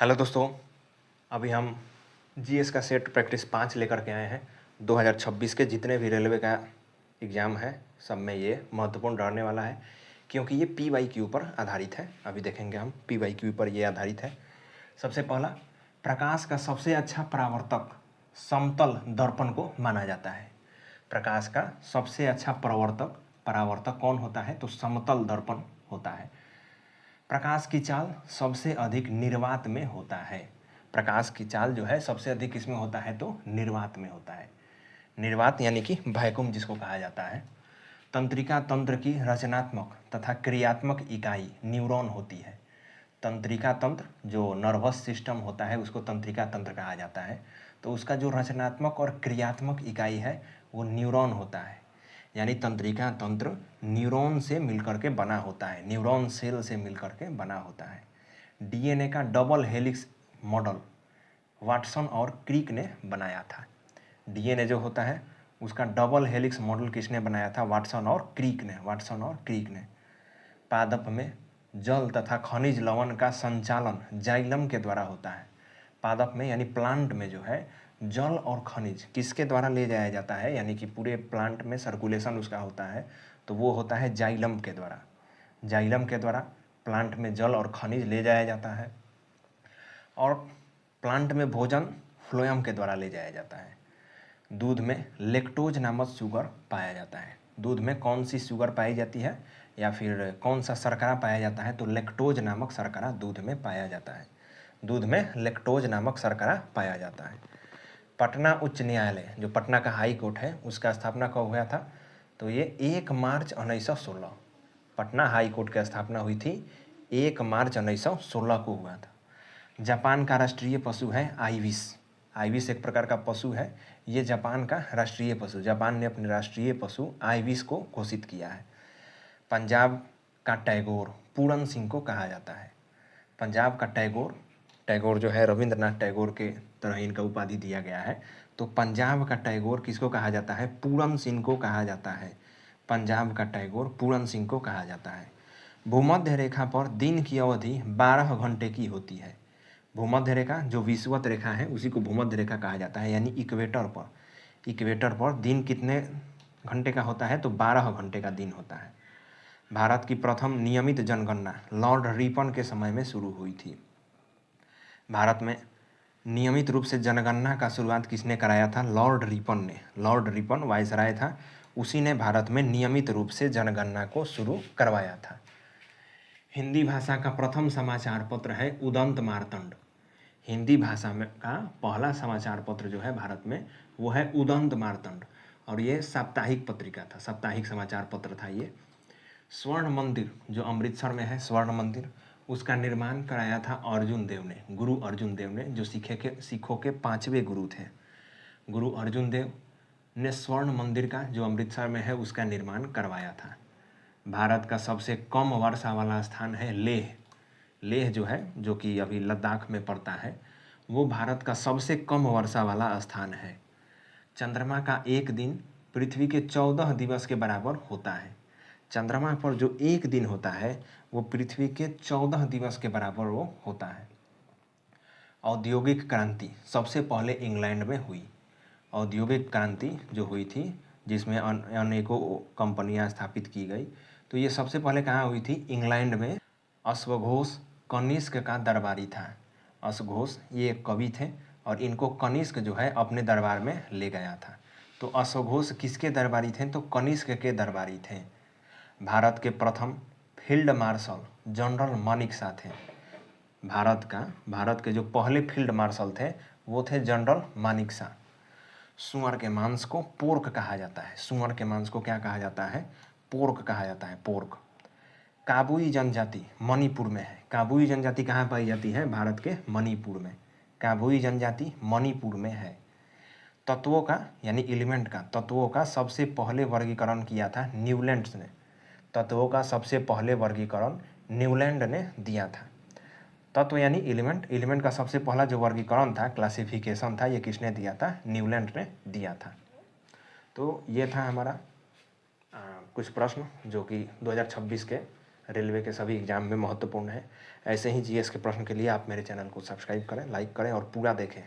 Hello दोस्तों, अभी हम जीएस का सेट प्रैक्टिस 5 लेकर के आए हैं। 2026 के जितने भी रेलवे का एग्ज़ाम है सब में ये महत्वपूर्ण रहने वाला है, क्योंकि ये PYQ पर आधारित है। अभी देखेंगे हम PYQ पर ये आधारित है। सबसे पहला, प्रकाश का सबसे अच्छा परावर्तक समतल दर्पण को माना जाता है। प्रकाश का सबसे अच्छा परावर्तक कौन होता है? तो समतल दर्पण होता है। प्रकाश की चाल सबसे अधिक निर्वात में होता है। प्रकाश की चाल जो है सबसे अधिक किसमें होता है? तो निर्वात में होता है। निर्वात यानी कि वैक्यूम जिसको कहा जाता है। तंत्रिका तंत्र की रचनात्मक तथा क्रियात्मक इकाई न्यूरॉन होती है। तंत्रिका तंत्र जो नर्वस सिस्टम होता है उसको तंत्रिका तंत्र कहा जाता है। तो उसका जो रचनात्मक और क्रियात्मक इकाई है वो न्यूरॉन होता है। यानी तंत्रिका तंत्र न्यूरॉन से मिलकर के बना होता है, न्यूरॉन सेल से मिलकर के बना होता है। डीएनए का डबल हेलिक्स मॉडल वाटसन और क्रिक ने बनाया था। डीएनए जो होता है उसका डबल हेलिक्स मॉडल किसने बनाया था? वाटसन और क्रिक ने। पादप में जल तथा खनिज लवण का संचालन जाइलम के द्वारा होता है। पादप में यानी प्लांट में जो है जल और खनिज किसके द्वारा ले जाया जाता है? यानी कि पूरे प्लांट में सर्कुलेशन उसका होता है तो वो होता है जाइलम के द्वारा। जाइलम के द्वारा प्लांट में जल और खनिज ले जाया जाता है। और प्लांट में भोजन फ्लोएम के द्वारा ले जाया जाता है। दूध में लेक्टोज नामक शुगर पाया जाता है। दूध में कौन सी शुगर पाई जाती है या फिर कौन सा शर्करा पाया जाता है? तो लेक्टोज नामक शर्करा दूध में पाया जाता है। दूध में लेक्टोज नामक शर्करा पाया जाता है। पटना उच्च न्यायालय जो पटना का हाई कोर्ट है उसका स्थापना कब हुआ था? तो ये 1 मार्च 1916। पटना हाई कोर्ट की स्थापना हुई थी 1 मार्च 1916 को हुआ था। जापान का राष्ट्रीय पशु है आइविस। आइविस एक प्रकार का पशु है। ये जापान का राष्ट्रीय पशु, जापान ने अपने राष्ट्रीय पशु आइविस को घोषित किया है। पंजाब का टैगोर पूरन सिंह को कहा जाता है। पंजाब का टैगोर जो है रविंद्रनाथ टैगोर के तरह इनका उपाधि दिया गया है। तो पंजाब का टैगोर किसको कहा जाता है? पूरन सिंह को कहा जाता है। पंजाब का टैगोर पूरन सिंह को कहा जाता है। भूमध्य रेखा पर दिन की अवधि 12 घंटे की होती है। भूमध्य रेखा जो विषुवत रेखा है उसी को भूमध्य रेखा कहा जाता है। यानी इक्वेटर पर दिन कितने घंटे का होता है? तो 12 घंटे का दिन होता है। भारत की प्रथम नियमित जनगणना लॉर्ड रिपन के समय में शुरू हुई थी। भारत में नियमित रूप से जनगणना का शुरुआत किसने कराया था? लॉर्ड रिपन वायसराय था, उसी ने भारत में नियमित रूप से जनगणना को शुरू करवाया था। हिंदी भाषा का प्रथम समाचार पत्र है उदंत मार्तंड। हिंदी भाषा में का पहला समाचार पत्र जो है भारत में वो है उदंत मार्तंड, और ये साप्ताहिक पत्रिका था, साप्ताहिक समाचार पत्र था ये। स्वर्ण मंदिर जो अमृतसर में है, स्वर्ण मंदिर, उसका निर्माण कराया था अर्जुन देव ने, गुरु अर्जुन देव ने, जो सिखों के 5वें गुरु थे। गुरु अर्जुन देव ने स्वर्ण मंदिर का जो अमृतसर में है उसका निर्माण करवाया था। भारत का सबसे कम वर्षा वाला स्थान है लेह जो है, जो कि अभी लद्दाख में पड़ता है, वो भारत का सबसे कम वर्षा वाला स्थान है। चंद्रमा का एक दिन पृथ्वी के 14 दिवस के बराबर होता है। चंद्रमा पर जो एक दिन होता है वो पृथ्वी के 14 दिवस के बराबर वो होता है। औद्योगिक क्रांति सबसे पहले इंग्लैंड में हुई। औद्योगिक क्रांति जो हुई थी जिसमें अनेकों कंपनियां स्थापित की गई, तो ये सबसे पहले कहाँ हुई थी? इंग्लैंड में। अश्वघोष कनिष्क का दरबारी था। अश्वघोष ये एक कवि थे और इनको कनिष्क जो है अपने दरबार में ले गया था। तो अश्वघोष किसके दरबारी थे? तो कनिष्क के दरबारी थे। भारत के प्रथम फील्ड मार्शल जनरल मानेकशॉ थे। भारत के जो पहले फील्ड मार्शल थे वो थे जनरल मानेकशॉ। सुअर के मांस को पोर्क कहा जाता है। सुअर के मांस को क्या कहा जाता है? पोर्क कहा जाता है, पोर्क। काबुई जनजाति मणिपुर में है। काबुई जनजाति कहाँ पाई जाती है? भारत के मणिपुर में। काबुई जनजाति मणिपुर में है। तत्वों का यानी एलिमेंट का, तत्वों का सबसे पहले वर्गीकरण किया था न्यूलैंड्स ने। तत्वों का सबसे पहले वर्गीकरण न्यूलैंड ने दिया था। तत्व यानी एलिमेंट का सबसे पहला जो वर्गीकरण था, क्लासिफिकेशन था, ये किसने दिया था? न्यूलैंड ने दिया था। तो ये था हमारा कुछ प्रश्न जो कि 2026 के रेलवे के सभी एग्ज़ाम में महत्वपूर्ण है। ऐसे ही जीएस के प्रश्न के लिए आप मेरे चैनल को सब्सक्राइब करें, लाइक करें और पूरा देखें।